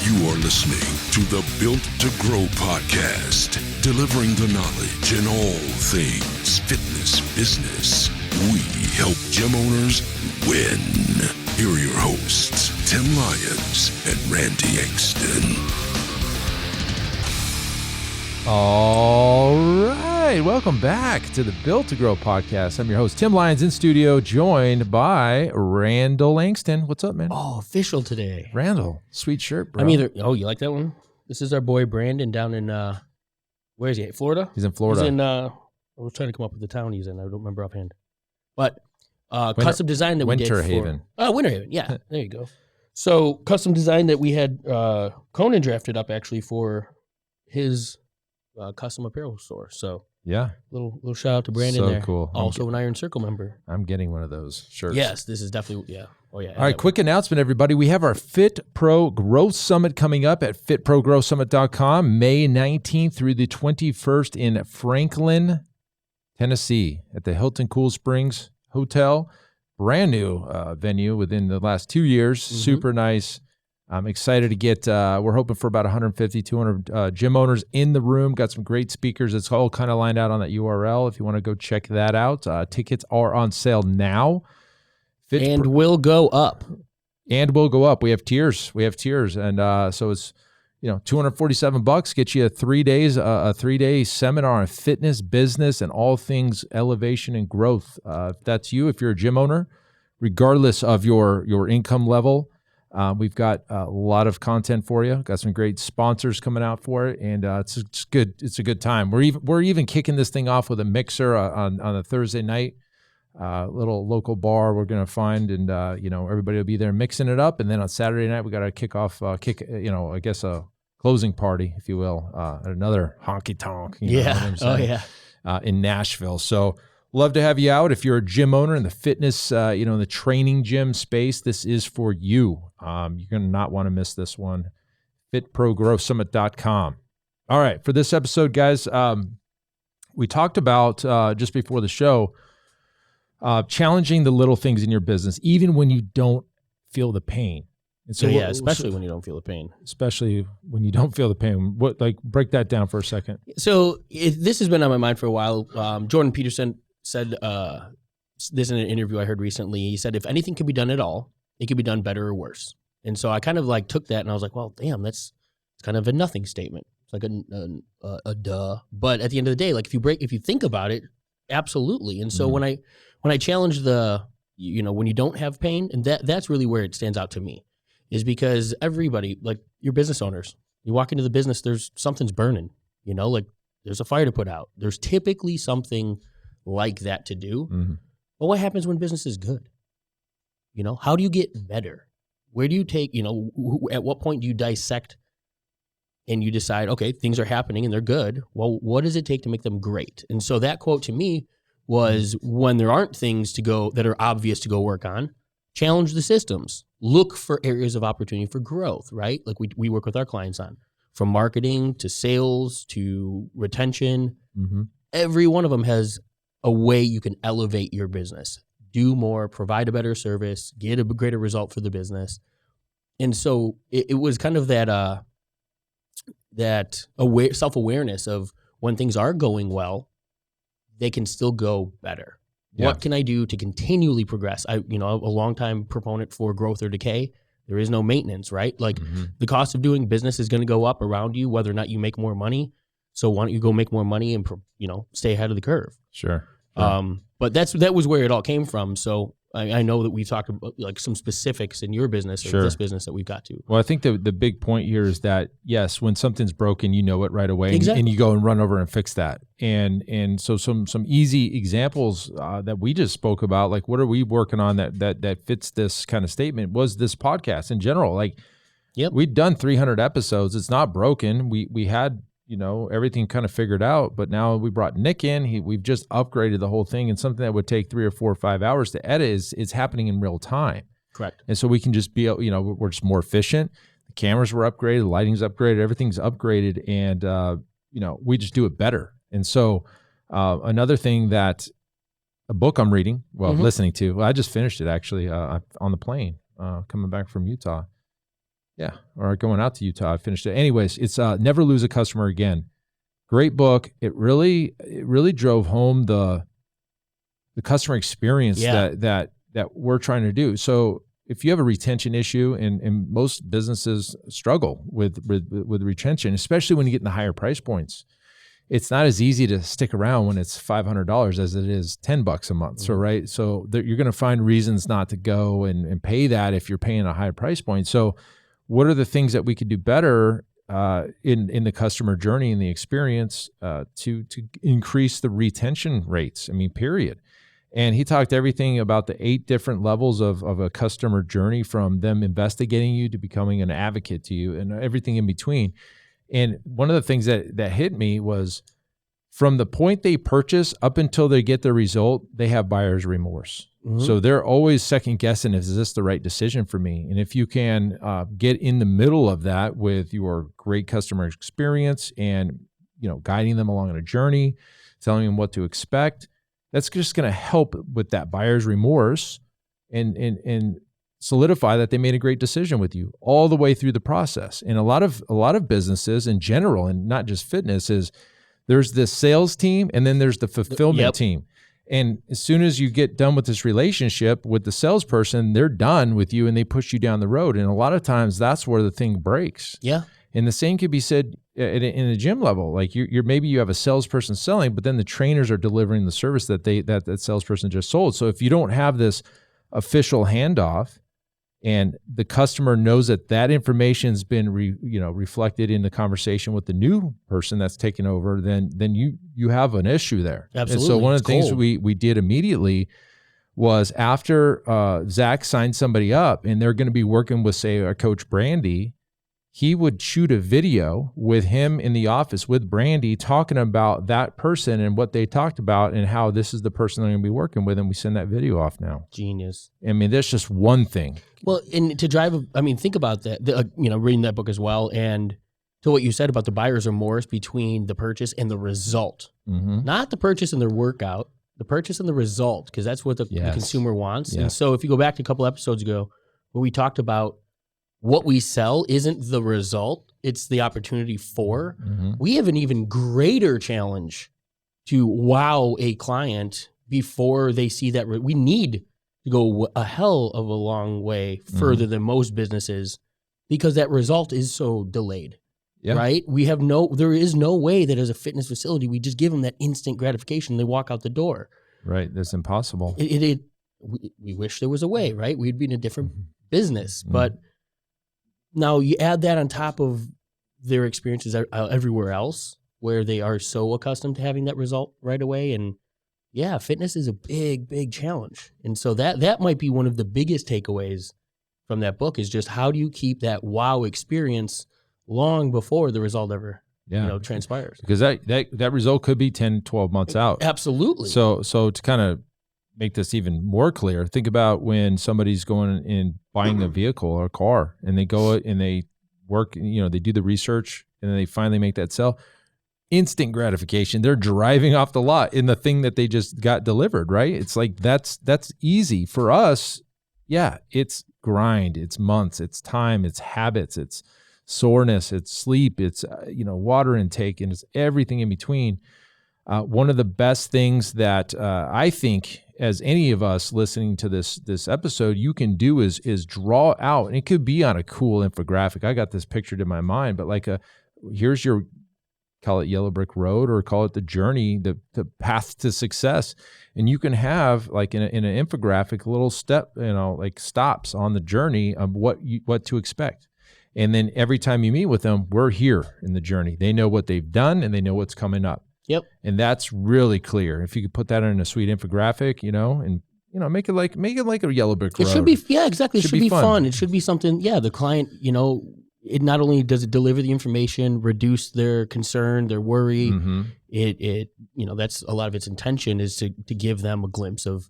You are listening to the Built to Grow podcast, delivering the knowledge in all things fitness business. We help gym owners win. Here are your hosts, Tim Lyons and Randy Exton. All right, welcome back to the Built to Grow podcast. I'm your host, Tim Lyons, in studio, joined by Randall Langston. What's up, man? Oh, official today. Randall, sweet shirt, bro. You like that one? This is our boy Brandon down in, where is he? Florida? He's in Florida. He's in, I was trying to come up with the town he's in. I don't remember offhand. But custom design that we did. Winter Haven. Winter Haven, yeah. There you go. So custom design that we had Conan drafted up actually for his custom apparel store. So yeah, little shout out to Brandon so there. Cool. Also an Iron Circle member. I'm getting one of those shirts. Yes, this is definitely, yeah. Oh, yeah. All right, quick announcement, everybody. We have our Fit Pro Growth Summit coming up at fitprogrowsummit.com, May 19th through the 21st in Franklin, Tennessee, at the Hilton Cool Springs Hotel. Brand new venue within the last 2 years. Mm-hmm. Super nice. I'm excited to get, we're hoping for about 150, 200 gym owners in the room. Got some great speakers. It's all kind of lined out on that URL if you want to go check that out. Tickets are on sale now. Will go up. And will go up. We have tiers. And so it's, $247 gets you 3 days, a 3-day seminar on fitness, business, and all things elevation and growth. If that's you, if you're a gym owner, regardless of your income level, we've got a lot of content for you. Got some great sponsors coming out for it, and it's good. It's a good time. We're even kicking this thing off with a mixer on a Thursday night, little local bar we're gonna find, and everybody will be there mixing it up. And then on Saturday night we got to kick off, I guess a closing party, if you will, at another honky tonk. In Nashville. So. Love to have you out. If you're a gym owner in the fitness, in the training gym space, this is for you. You're going to not want to miss this one. fitprogrowsummit.com. All right, for this episode, guys, we talked about, just before the show, challenging the little things in your business, even when you don't feel the pain. And so, especially when you don't feel the pain. Especially when you don't feel the pain. Break that down for a second. So this has been on my mind for a while. Jordan Peterson said this in an interview I heard recently. He said, if anything can be done at all, it can be done better or worse. And so I kind of took that and I was like, well, damn, it's kind of a nothing statement. It's like a duh. But at the end of the day, if you think about it, absolutely. And so when I challenge when you don't have pain, and that's really where it stands out to me, is because everybody, your business owners, you walk into the business, something's burning, there's a fire to put out. There's typically something like that to do. Mm-hmm. But what happens when business is good? How do you get better? Where do you take, at what point do you dissect and you decide, okay, things are happening and they're good. Well, what does it take to make them great? And so that quote to me was, when there aren't things that are obvious to go work on, challenge the systems. Look for areas of opportunity for growth, right? Like we work with our clients on, from marketing to sales to retention. Mm-hmm. Every one of them has a way you can elevate your business, do more, provide a better service, get a greater result for the business. And so it was kind of that self-awareness of, when things are going well, they can still go better. Yeah. What can I do to continually progress? A longtime proponent for growth or decay. There is no maintenance, right? The cost of doing business is going to go up around you, whether or not you make more money. So why don't you go make more money and, stay ahead of the curve? Sure. But that was where it all came from. So I know that we've talked about some specifics in your business or this business that we've got to. Well, I think the big point here is that, yes, when something's broken, you know it right away. Exactly. And you go and run over and fix that. And so some easy examples that we just spoke about, what are we working on that fits this kind of statement, was this podcast in general. Yep. We've done 300 episodes. It's not broken. We had everything kind of figured out, but now we brought Nick in. We've just upgraded the whole thing, and something that would take 3 or 4 or 5 hours to edit is happening in real time. Correct. And so we can just be, we're just more efficient. The cameras were upgraded, the lighting's upgraded, everything's upgraded, and we just do it better. And so another thing that a book I'm reading, listening to, I just finished it actually on the plane coming back from Utah. Yeah, or going out to Utah. I finished it. Anyways, it's Never Lose a Customer Again. Great book. It really drove home the customer experience that we're trying to do. So if you have a retention issue, and most businesses struggle with retention, especially when you get in the higher price points, it's not as easy to stick around when it's $500 as it is $10 a month. So, right. So you're going to find reasons not to go and pay that if you're paying a high price point. So what are the things that we could do better in the customer journey and the experience to increase the retention rates? I mean, period. And he talked everything about the 8 different levels of a customer journey, from them investigating you to becoming an advocate to you, and everything in between. And one of the things that hit me was, from the point they purchase up until they get the result, they have buyer's remorse. Mm-hmm. So they're always second guessing, is this the right decision for me? And if you can get in the middle of that with your great customer experience and, guiding them along on a journey, telling them what to expect, that's just going to help with that buyer's remorse and solidify that they made a great decision with you all the way through the process. And a lot of businesses in general, and not just fitness, is there's this sales team and then there's the fulfillment team. And as soon as you get done with this relationship with the salesperson, they're done with you and they push you down the road. And a lot of times that's where the thing breaks. Yeah. And the same could be said in a gym level. Like you're maybe you have a salesperson selling, but then the trainers are delivering the service that salesperson just sold. So if you don't have this official handoff, and the customer knows that information's been reflected in the conversation with the new person that's taken over, then you have an issue there. Absolutely. And so one of the things we did immediately was, after Zach signed somebody up and they're going to be working with, say, our coach Brandy, he would shoot a video with him in the office with Brandy talking about that person and what they talked about and how this is the person they're going to be working with. And we send that video off now. Genius. I mean, that's just one thing. Well, and to drive, think about that, reading that book as well. And to what you said about the buyer's remorse between the purchase and the result, not the purchase and the workout, the purchase and the result, because that's what the consumer wants. Yes. And so if you go back to a couple episodes ago where we talked about what we sell isn't the result, it's the opportunity for. We have an even greater challenge to wow a client before they see that. We need to go a hell of a long way further than most businesses, because that result is so delayed, right? There is no way that as a fitness facility, we just give them that instant gratification. They walk out the door. Right. That's impossible. We wish there was a way, right? We'd be in a different business, but now you add that on top of their experiences everywhere else, where they are so accustomed to having that result right away. And fitness is a big, big challenge. And so that might be one of the biggest takeaways from that book, is just how do you keep that wow experience long before the result ever transpires? Because that result could be 10, 12 months out. Absolutely. So to kind of make this even more clear, think about when somebody's going and buying a vehicle or a car, and they go and they work, they do the research, and then they finally make that sell. Instant gratification. They're driving off the lot in the thing that they just got delivered, right? It's like that's easy. For us, it's grind, it's months, it's time, it's habits, it's soreness, it's sleep, it's water intake, and it's everything in between. One of the best things that I think, as any of us listening to this episode, you can do is draw out, and it could be on a cool infographic. I got this pictured in my mind, but here's your, call it yellow brick road, or call it the journey, the path to success. And you can have, like, in an infographic, a little step, like stops on the journey of what to expect. And then every time you meet with them, we're here in the journey. They know what they've done and they know what's coming up. Yep. And that's really clear. If you could put that in a sweet infographic, and make it like a yellow brick road. It should be, exactly. It should be fun. It should be something, the client, it not only does it deliver the information, reduce their concern, their worry, it that's a lot of its intention, is to give them a glimpse of,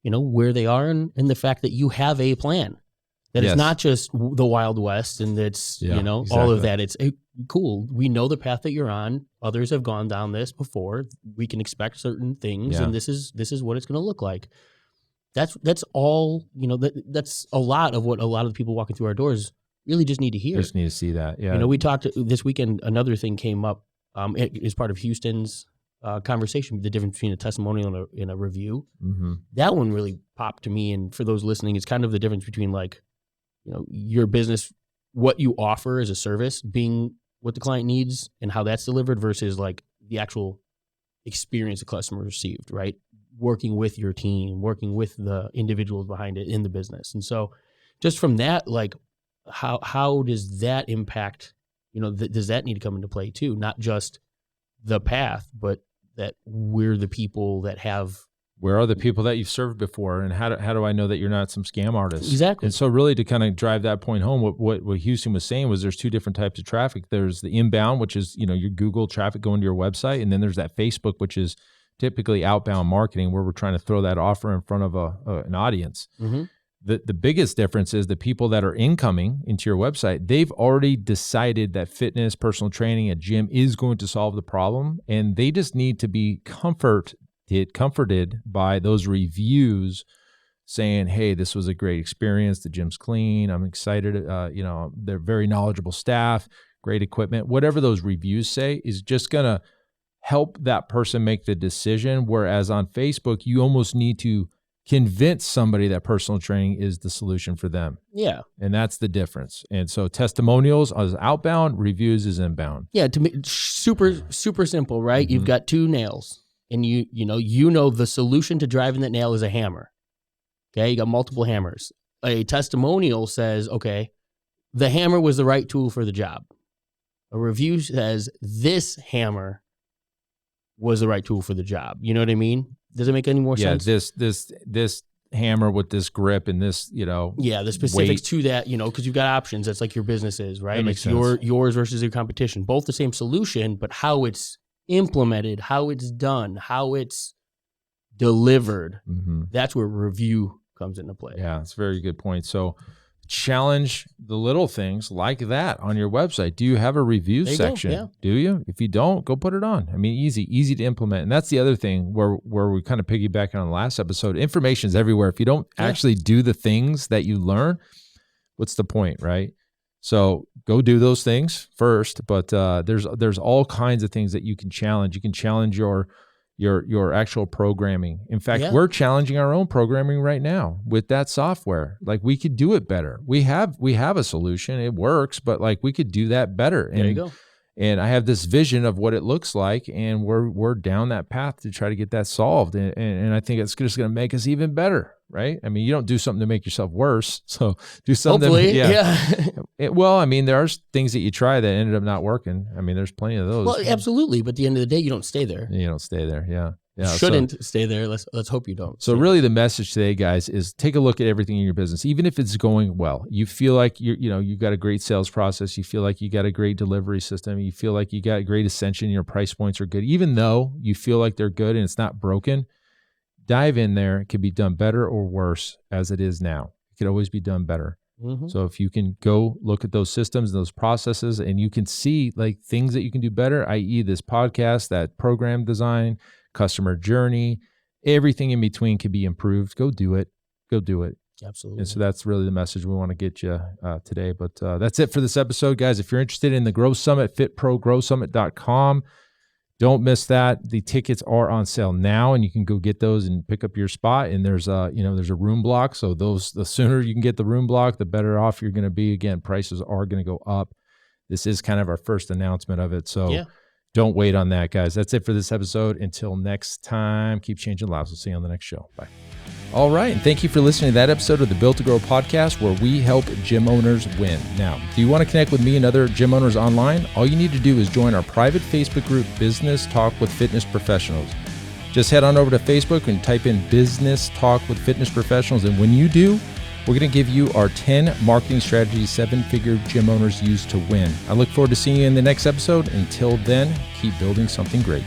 where they are, and the fact that you have a plan. That it's not just the Wild West, and it's, exactly. All of that. It's cool. We know the path that you're on. Others have gone down this before. We can expect certain things, and this is what it's going to look like. That's all, that's a lot of what a lot of the people walking through our doors really just need to hear. Just need to see that. Yeah. You know, we talked this weekend, another thing came up as part of Houston's conversation, the difference between a testimonial and a review. Mm-hmm. That one really popped to me. And for those listening, it's kind of the difference between like, you know, your business, what you offer as a service being what the client needs and how that's delivered versus like the actual experience the customer received, right? Working with your team, working with the individuals behind it in the business. And so just from that, like how does that impact, you know, does that need to come into play too? Not just the path, but that we're the people that have. Where are the people that you've served before, and how do I know that you're not some scam artist? Exactly. And so really to kind of drive that point home, what Houston was saying was there's two different types of traffic. There's the inbound, which is, you know, your Google traffic going to your website, and then there's that Facebook, which is typically outbound marketing, where we're trying to throw that offer in front of an audience. Mm-hmm. The biggest difference is the people that are incoming into your website, they've already decided that fitness, personal training, a gym is going to solve the problem, and they just need to be comforted by those reviews saying, hey, this was a great experience. The gym's clean. I'm excited. You know, they're very knowledgeable staff, great equipment. Whatever those reviews say is just going to help that person make the decision. Whereas on Facebook, you almost need to convince somebody that personal training is the solution for them. Yeah. And that's the difference. And so testimonials is outbound, reviews is inbound. Yeah. To me, super simple, right? Mm-hmm. You've got two nails. And you know the solution to driving that nail is a hammer. Okay, you got multiple hammers. A testimonial says, okay, the hammer was the right tool for the job. A review says this hammer was the right tool for the job. You know what I mean? Does it make any more sense? This hammer with this grip and this, you know, the specifics to that, you know, because you've got options. That's like your business is, right? That makes it's sense. yours versus your competition. Both the same solution, but how it's implemented, how it's done, how it's delivered. Mm-hmm. That's where review comes into play. Yeah, it's a very good point. So challenge the little things like that on your website. Do you have a review section? Yeah. Do you? If you don't, go put it on. I mean, easy to implement. And that's the other thing where we kind of piggyback on the last episode. Information is everywhere. If you don't actually do the things that you learn, what's the point, right? So go do those things first, but there's all kinds of things that you can challenge. You can challenge your actual programming. In fact, we're challenging our own programming right now with that software. Like we could do it better. We have a solution. It works, but like we could do that better. There you go. And I have this vision of what it looks like, and we're down that path to try to get that solved. And I think it's just going to make us even better, right? I mean, you don't do something to make yourself worse. So do something. Hopefully, Well, I mean, there are things that you try that ended up not working. I mean, there's plenty of those. Well, absolutely. But at the end of the day, you don't stay there. You don't stay there. Yeah. Shouldn't stay there. Let's hope you don't. So really the message today, guys, is take a look at everything in your business. Even if it's going well, you feel like you've got a great sales process. You feel like you got a great delivery system. You feel like you got a great ascension. Your price points are good. Even though you feel like they're good and it's not broken, dive in there. It can be done better or worse as it is now. It could always be done better. Mm-hmm. So if you can go look at those systems, those processes, and you can see like things that you can do better, i.e. this podcast, that program design, customer journey, everything in between can be improved. Go do it. Absolutely. And so that's really the message we want to get you today. But that's it for this episode, guys. If you're interested in the Growth Summit, fitprogrowsummit.com. Don't miss that. The tickets are on sale now, and you can go get those and pick up your spot. And there's a room block. So the sooner you can get the room block, the better off you're going to be. Again, prices are going to go up. This is kind of our first announcement of it. So don't wait on that, guys. That's it for this episode. Until next time, keep changing lives. We'll see you on the next show. Bye. All right. And thank you for listening to that episode of the Built to Grow podcast, where we help gym owners win. Now, do you want to connect with me and other gym owners online? All you need to do is join our private Facebook group, Business Talk with Fitness Professionals. Just head on over to Facebook and type in Business Talk with Fitness Professionals. And when you do, we're going to give you our 10 marketing strategies 7-figure gym owners use to win. I look forward to seeing you in the next episode. Until then, keep building something great.